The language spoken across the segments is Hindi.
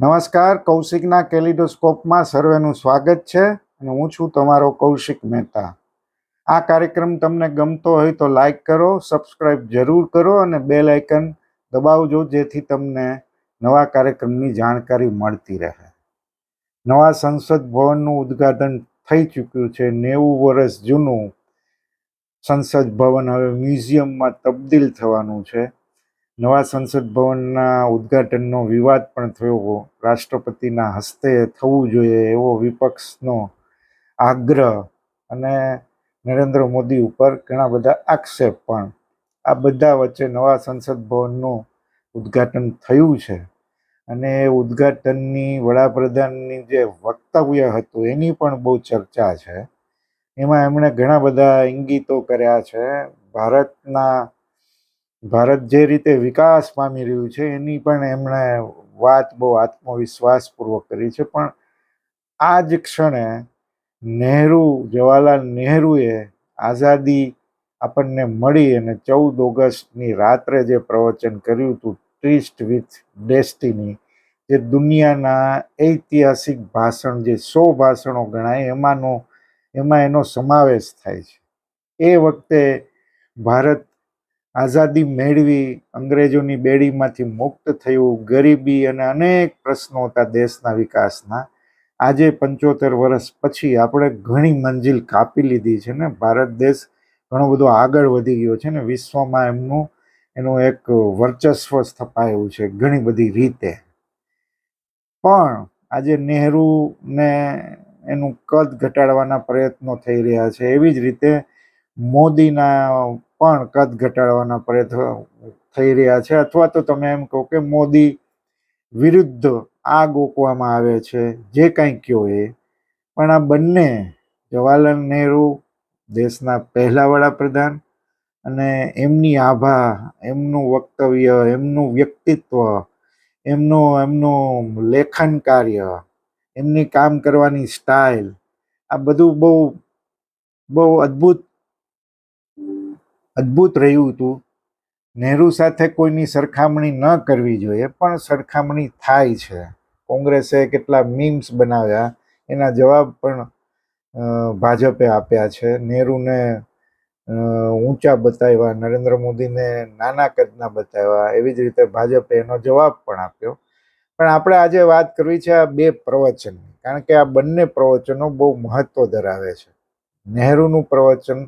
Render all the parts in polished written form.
નમસ્કાર, કૌશિકના કેલિડોસ્કોપમાં સર્વેનું સ્વાગત છે અને હું છું તમારો કૌશિક મહેતા. આ કાર્યક્રમ તમને ગમતો હોય તો લાઈક કરો, સબસ્ક્રાઈબ જરૂર કરો અને બેલ આઇકન દબાવજો, જેથી તમને નવા કાર્યક્રમની જાણકારી મળતી રહે. નવા સંસદ ભવનનું ઉદ્ઘાટન થઈ ચૂક્યું છે. 90 વર્ષ જૂનું સંસદ ભવન હવે મ્યુઝિયમમાં તબદીલ થવાનું છે. નવા સંસદ ભવનના ઉદ્ઘાટનનો વિવાદ પણ થયો. રાષ્ટ્રપતિના હસ્તે થવું જોઈએ એવો વિપક્ષનો આગ્રહ અને નરેન્દ્ર મોદી ઉપર ઘણા બધા આક્ષેપ. પણ આ બધા વચ્ચે નવા સંસદ ભવનનું ઉદ્ઘાટન થયું છે અને એ ઉદ્ઘાટનની વડાપ્રધાનની જે વક્તવ્ય હતું એની પણ બહુ ચર્ચા છે. એમાં એમણે ઘણા બધા ઇંગિતો કર્યા છે. ભારત જે રીતે વિકાસ પામી રહ્યું છે એની પણ એમણે વાત બહુ આત્મવિશ્વાસપૂર્વક કરી છે. પણ આ જ ક્ષણે જવાહરલાલ નહેરુએ આઝાદી આપણને મળી અને 14 ઓગસ્ટની રાત્રે જે પ્રવચન કર્યું હતું, ટ્રીસ્ટ વિથ ડેસ્ટિની, જે દુનિયાના ઐતિહાસિક ભાષણ, જે 100 ભાષણો ગણાય એમાં એનો સમાવેશ થાય છે. એ વખતે ભારત આઝાદી મેળવી, અંગ્રેજોની બેડીમાંથી મુક્ત થયું, ગરીબી અને અનેક પ્રશ્નો હતા દેશના વિકાસના. આજે 75 વર્ષ પછી આપણે ઘણી મંજિલ કાપી લીધી છે ને ભારત દેશ ઘણો બધો આગળ વધી ગયો છે ને વિશ્વમાં એનું એક વર્ચસ્વ સ્થપાયું છે ઘણી બધી રીતે. પણ આજે નહેરુને એનું કદ ઘટાડવાના પ્રયત્નો થઈ રહ્યા છે. એવી જ રીતે મોદીના પણ કદ ઘટાડવાના પ્રયત્નો થઈ રહ્યા છે, અથવા તો તમે એમ કહો કે મોદી વિરુદ્ધ આગ ઓકવામાં આવે છે, જે કંઈ કહો એ. પણ આ બંને, જવાહરલાલ નહેરુ દેશના પહેલા વડાપ્રધાન અને એમની આભા, એમનું વક્તવ્ય, એમનું વ્યક્તિત્વ, એમનું લેખન કાર્ય, એમની કામ કરવાની સ્ટાઇલ, આ બધું બહુ અદ્ભુત રહ્યું હતું. નહેરુ સાથે કોઈની સરખામણી ન કરવી જોઈએ, પણ સરખામણી થાય છે. કોંગ્રેસે કેટલા મીમ્સ બનાવ્યા, એના જવાબ પણ ભાજપે આપ્યા છે. નહેરુને ઊંચા બતાવ્યા, નરેન્દ્ર મોદીને નાના કદના બતાવ્યા. એવી જ રીતે ભાજપે એનો જવાબ પણ આપ્યો. પણ આપણે આજે વાત કરવી છે આ બે પ્રવચનની, કારણ કે આ બંને પ્રવચનો બહુ મહત્વ ધરાવે છે. નહેરુનું પ્રવચન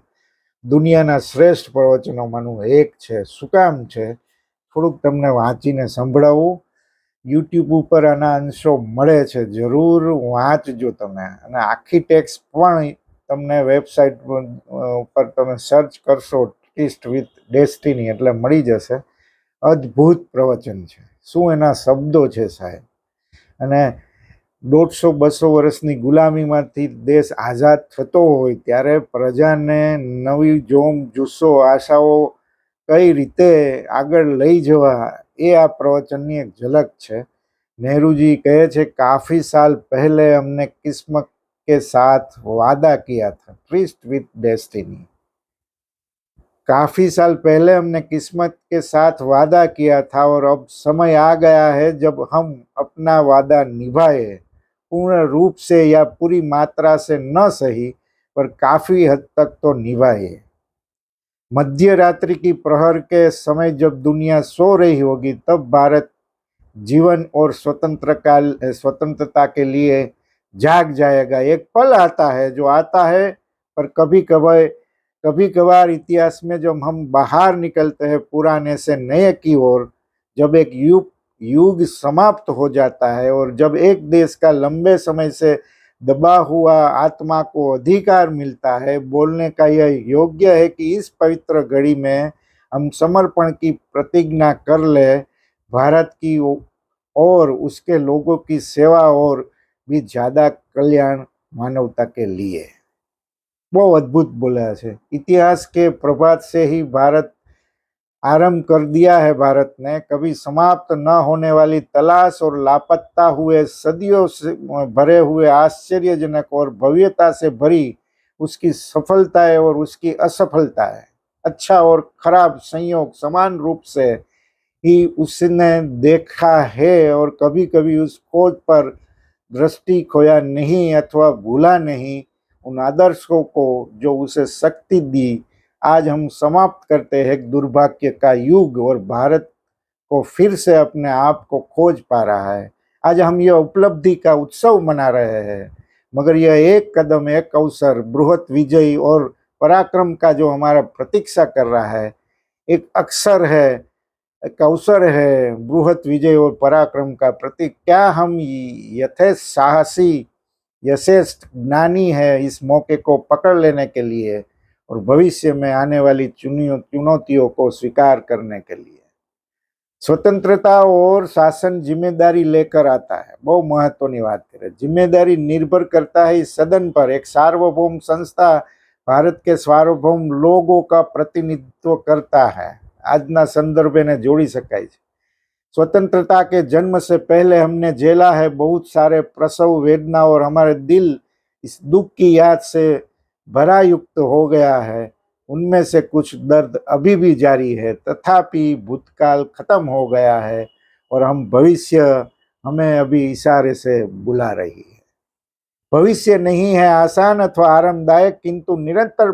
દુનિયાના શ્રેષ્ઠ પ્રવચનોમાંનું એક છે. શું કામ છે? થોડુંક તમને વાંચીને સંભળાવું. યુટ્યુબ ઉપર આના અંશો મળે છે, જરૂર વાંચજો તમે. અને આખી ટેક્સ્ટ પણ તમને વેબસાઇટ ઉપર તમે સર્ચ કરશો, ટ્રીસ્ટ વિથ ડેસ્ટિની, એટલે મળી જશે. અદ્ભુત પ્રવચન છે. શું એના શબ્દો છે સાહેબ! અને 150-200 વર્ષની ગુલામીમાંથી દેશ આઝાદ થતો હોય ત્યારે પ્રજાને નવી જોમ, જુસ્સો, આશાઓ કઈ રીતે આગળ લઈ જવા, એ આ પ્રવચનની એક ઝલક છે. નહેરુજી કહે છે, કાફી સાલ પહેલે हमने किस्मत के साथ वादा किया था, ट्रीस्ट विथ डेस्टिनी. काफी साल पहले हमने किस्मत के साथ वादा किया था और अब समय आ गया है जब हम अपना वादा निभाए, पूर्ण रूप से या पूरी मात्रा से न सही पर काफी हद तक तो निभाए. मध्य रात्रि की प्रहर के समय जब दुनिया सो रही होगी तब भारत जीवन और स्वतंत्रता के लिए जाग जाएगा. एक पल आता है जो आता है, पर कभी कभार इतिहास में जब हम बाहर निकलते हैं पुराने से नए की ओर, जब एक युग समाप्त हो जाता है और जब एक देश का लंबे समय से दबा हुआ आत्मा को अधिकार मिलता है, बोलने का यह योग्य है कि इस पवित्र घड़ी में हम समर्पण की प्रतिज्ञा कर ले, भारत की और उसके लोगों की सेवा और भी ज्यादा कल्याण मानवता के लिए. बहुत अद्भुत बोला है. इतिहास के प्रभात से ही भारत आरंभ कर दिया है. भारत ने कभी समाप्त न होने वाली तलाश और लापता हुए सदियों से भरे हुए आश्चर्यजनक और भव्यता से भरी उसकी सफलताएं और उसकी असफलताएं, अच्छा और खराब संयोग समान रूप से ही उसने देखा है और कभी कभी उस खोज पर दृष्टि खोया नहीं अथवा भूला नहीं। उन आदर्शों को जो उसे शक्ति दी आज हम समाप्त करते हैं एक दुर्भाग्य का युग, और भारत को फिर से अपने आप को खोज पा रहा है। आज हम यह उपलब्धि का उत्सव मना रहे हैं, मगर यह एक कदम, एक अवसर, बृहत विजय और पराक्रम का जो हमारा प्रतीक्षा कर रहा है, एक अक्षर है, एक अवसर है बृहत विजय और पराक्रम का प्रतीक। क्या हम यथेष्ट साहसी, यथेष्ट ज्ञानी है इस मौके को पकड़ लेने के लिए और भविष्य में आने वाली चुनौतियों को स्वीकार करने के लिए? स्वतंत्रता और शासन जिम्मेदारी लेकर आता है। बहुत महत्वની વાત करे, जिम्मेदारी निर्भर करता है इस सदन पर। एक सार्वभौम संस्था भारत के सार्वभौम लोगों का प्रतिनिधित्व करता है। આજના સંદર્ભે ને જોડી શકાય છે। स्वतंत्रता के जन्म से पहले हमने झेला है बहुत सारे प्रसव वेदना, और हमारे दिल इस दुख की याद से भरा युक्त हो गया है। उनमें से कुछ दर्द अभी भी जारी है, तथापि भूतकाल खत्म हो गया है और हम भविष्य हमें अभी इशारे से बुला रही है। भविष्य नहीं है आसान अथवा आरामदायक, किंतु निरंतर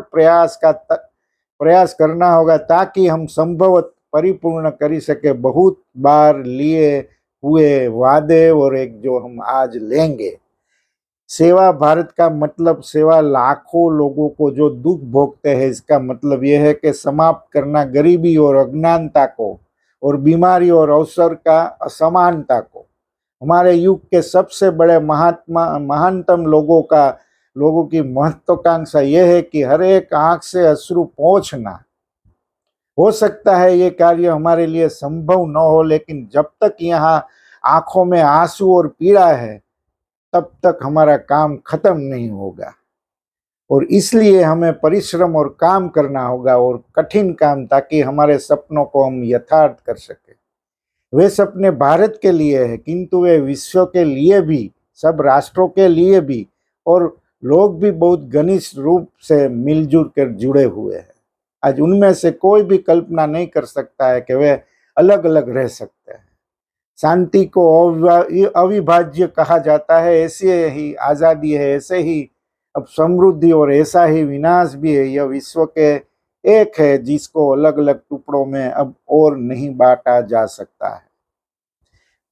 प्रयास करना होगा ताकि हम संभवत परिपूर्ण कर सके बहुत बार लिए हुए वादे और एक जो हम आज लेंगे। सेवा भारत का मतलब सेवा लाखों लोगों को जो दुख भोगते हैं, इसका मतलब यह है कि समाप्त करना गरीबी और अज्ञानता को, और बीमारी और अवसर का असमानता को। हमारे युग के सबसे बड़े महानतम लोगों की महत्वाकांक्षा यह है कि हर एक आंख से अश्रु पोंछना। हो सकता है ये कार्य हमारे लिए संभव न हो, लेकिन जब तक यहाँ आंखों में आंसू और पीड़ा है तब तक हमारा काम खत्म नहीं होगा। और इसलिए हमें परिश्रम और काम करना होगा, और कठिन काम, ताकि हमारे सपनों को हम यथार्थ कर सके। वे सपने भारत के लिए है, किंतु वे विश्व के लिए भी, सब राष्ट्रों के लिए भी, और लोग भी बहुत घनिष्ठ रूप से मिलजुल कर जुड़े हुए हैं। आज उनमें से कोई भी कल्पना नहीं कर सकता है कि वे अलग अलग रह सकते हैं। शांति को अविभाज्य कहा जाता है, ऐसे ही आज़ादी है, ऐसे ही अब समृद्धि और ऐसा ही विनाश भी है। यह विश्व के एक है जिसको अलग अलग टुकड़ों में अब और नहीं बांटा जा सकता है।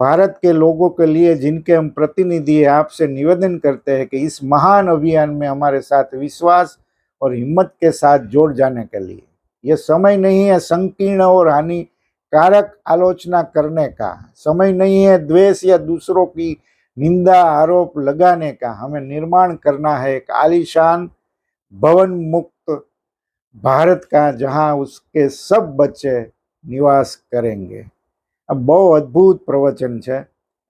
भारत के लोगों के लिए जिनके हम प्रतिनिधि हैं, आपसे निवेदन करते हैं कि इस महान अभियान में हमारे साथ विश्वास और हिम्मत के साथ जोड़ जाने के लिए। यह समय नहीं है संकीर्ण और हानिकारक आलोचना करने का, समय नहीं है द्वेष या दूसरों की निंदा आरोप लगाने का। हमें निर्माण करना है एक आलीशान भवन मुक्त भारत का, जहां उसके सब बच्चे निवास करेंगे। આ બહુ અદ્ભુત પ્રવચન છે।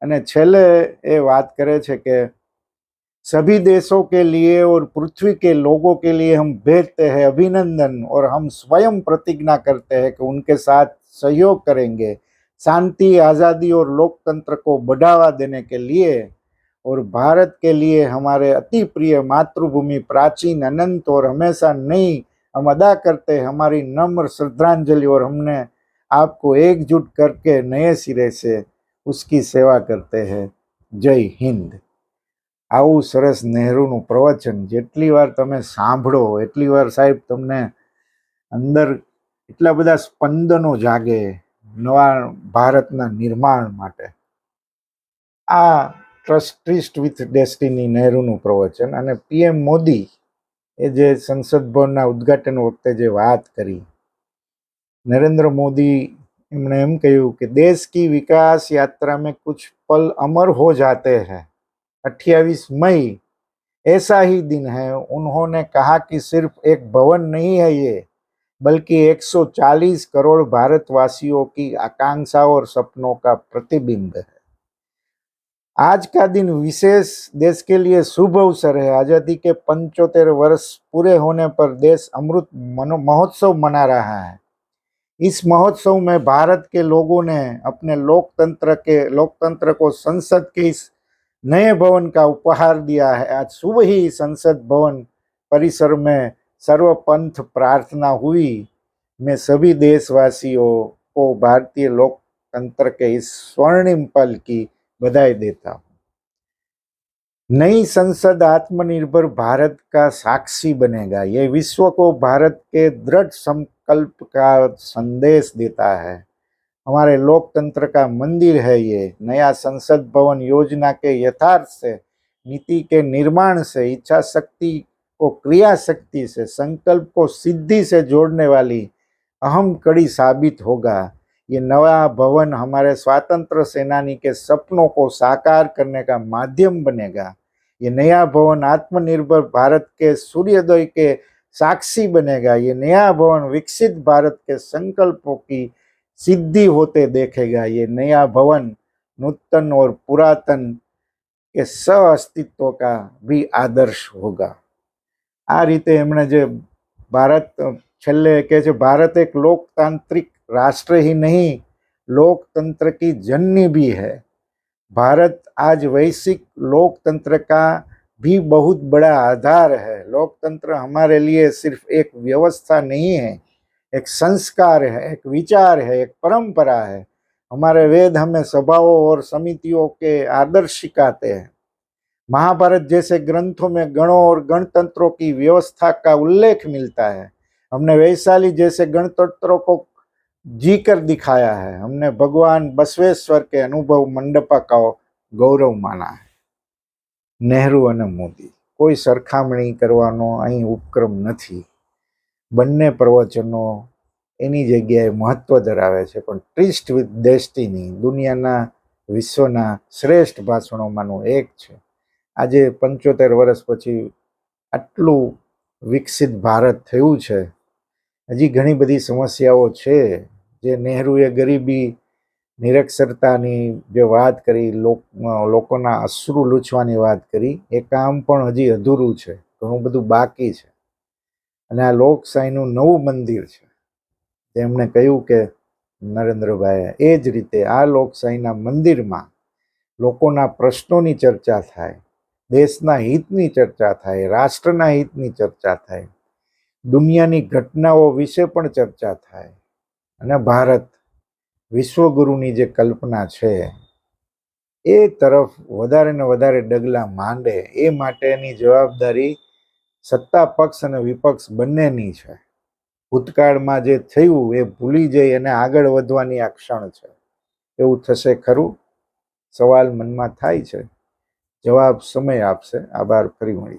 અને છેલ્લે એ વાત કરે છે કે सभी देशों के लिए और पृथ्वी के लोगों के लिए हम भेजते हैं अभिनंदन, और हम स्वयं प्रतिज्ञा करते हैं कि उनके साथ सहयोग करेंगे शांति, आज़ादी और लोकतंत्र को बढ़ावा देने के लिए। और भारत के लिए हमारे अति प्रिय मातृभूमि प्राचीन, अनंत और हमेशा नई हम अदा करते हैं हमारी नम्र श्रद्धांजलि, और हमने आपको एकजुट करके नए सिरे से उसकी सेवा करते हैं। जय हिंद। આવું સરસ નહેરુનું પ્રવચન જેટલી વાર તમે સાંભળો એટલી વાર સાહેબ તમને અંદર એટલા બધા સ્પંદનો જાગે નવા ભારતના નિર્માણ માટે। આ ટ્રસ્ટ વિથ ડેસ્ટિની નહેરુનું પ્રવચન, અને પીએમ મોદી એ જે સંસદ ભવનના ઉદ્ઘાટન વખતે જે વાત કરી, नरेंद्र मोदी એમણે એમ કહ્યું કે देश की विकास यात्रा में कुछ पल अमर हो जाते हैं। 28 मई ऐसा ही दिन है। उन्होंने कहा कि सिर्फ एक भवन नहीं है ये, बल्कि 140 करोड़ भारतवासियों की आकांक्षा और सपनों का प्रतिबिंब है। आज का दिन विशेष देश के लिए शुभ अवसर है। आजादी के 75 वर्ष पूरे होने पर देश अमृत महोत्सव मना रहा है। इस महोत्सव में भारत के लोगों ने अपने लोकतंत्र को संसद के इस नए भवन का उपहार दिया है। आज सुबह ही संसद भवन परिसर में सर्वपंथ प्रार्थना हुई। मैं सभी देशवासियों को भारतीय लोकतंत्र के इस स्वर्णिम पल की बधाई देता हूँ। नई संसद आत्मनिर्भर भारत का साक्षी बनेगा। ये विश्व को भारत के दृढ़ संकल्प का संदेश देता है। हमारे लोकतंत्र का मंदिर है ये। नया संसद भवन योजना के यथार्थ से, नीति के निर्माण से, इच्छा शक्ति को क्रिया शक्ति से, संकल्प को सिद्धि से जोड़ने वाली अहम कड़ी साबित होगा। ये नया भवन हमारे स्वतंत्र सेनानी के सपनों को साकार करने का माध्यम बनेगा। ये नया भवन आत्मनिर्भर भारत के सूर्योदय के साक्षी बनेगा। ये नया भवन विकसित भारत के संकल्पों की सिद्धि होते देखेगा। ये नया भवन नूतन और पुरातन के सह अस्तित्व का भी आदर्श होगा। आ रीते एमणे जे भारत छेल्ले कहे छे भारत एक लोकतांत्रिक राष्ट्र ही नहीं, लोकतंत्र की जननी भी है। भारत आज वैश्विक लोकतंत्र का भी बहुत बड़ा आधार है। लोकतंत्र हमारे लिए सिर्फ एक व्यवस्था नहीं है, एक संस्कार है, एक विचार है, एक परंपरा है। हमारे वेद हमें सभाओं और समितियों के आदर्श सिखाते हैं। महाभारत जैसे ग्रंथों में गणों और गणतंत्रों की व्यवस्था का उल्लेख मिलता है। हमने वैशाली जैसे गणतंत्रों को जी कर दिखाया है। हमने भगवान बसवेश्वर के अनुभव मंडपा का गौरव माना है। नेहरू અને મોદી કોઈ સરખામણી કરવાનો અહીં ઉપક્રમ નથી। બંને પ્રવચનો એની જગ્યાએ મહત્વ ધરાવે છે, પણ ટ્રીસ્ટ વિથ ડેસ્ટિની દુનિયાના વિશ્વના શ્રેષ્ઠ ભાષણોમાંનું એક છે। આજે 75 વર્ષ પછી આટલું વિકસિત ભારત થયું છે। હજી ઘણી બધી સમસ્યાઓ છે જે નહેરુએ ગરીબી, નિરક્ષરતાની જે વાત કરી, લોકોના અશ્રુ લૂછવાની વાત કરી, એ કામ પણ હજી અધૂરું છે, ઘણું બધું બાકી છે। અને આ લોકશાહીનું નવું મંદિર છે તેમણે કહ્યું કે નરેન્દ્રભાઈએ, એ જ રીતે આ લોકશાહીના મંદિરમાં લોકોના પ્રશ્નોની ચર્ચા થાય, દેશના હિતની ચર્ચા થાય, રાષ્ટ્રના હિતની ચર્ચા થાય, દુનિયાની ઘટનાઓ વિશે પણ ચર્ચા થાય, અને ભારત વિશ્વગુરુની જે કલ્પના છે એ તરફ વધારે ને વધારે ડગલા માંડે, એ માટેની જવાબદારી સત્તા પક્ષ અને વિપક્ષ બંનેની છે। ભૂતકાળમાં જે થયું એ ભૂલી જઈ અને આગળ વધવાની આ ક્ષણ છે। એવું થશે ખરું? સવાલ મનમાં થાય છે, જવાબ સમય આપશે। આભાર, ફરી મળીશું।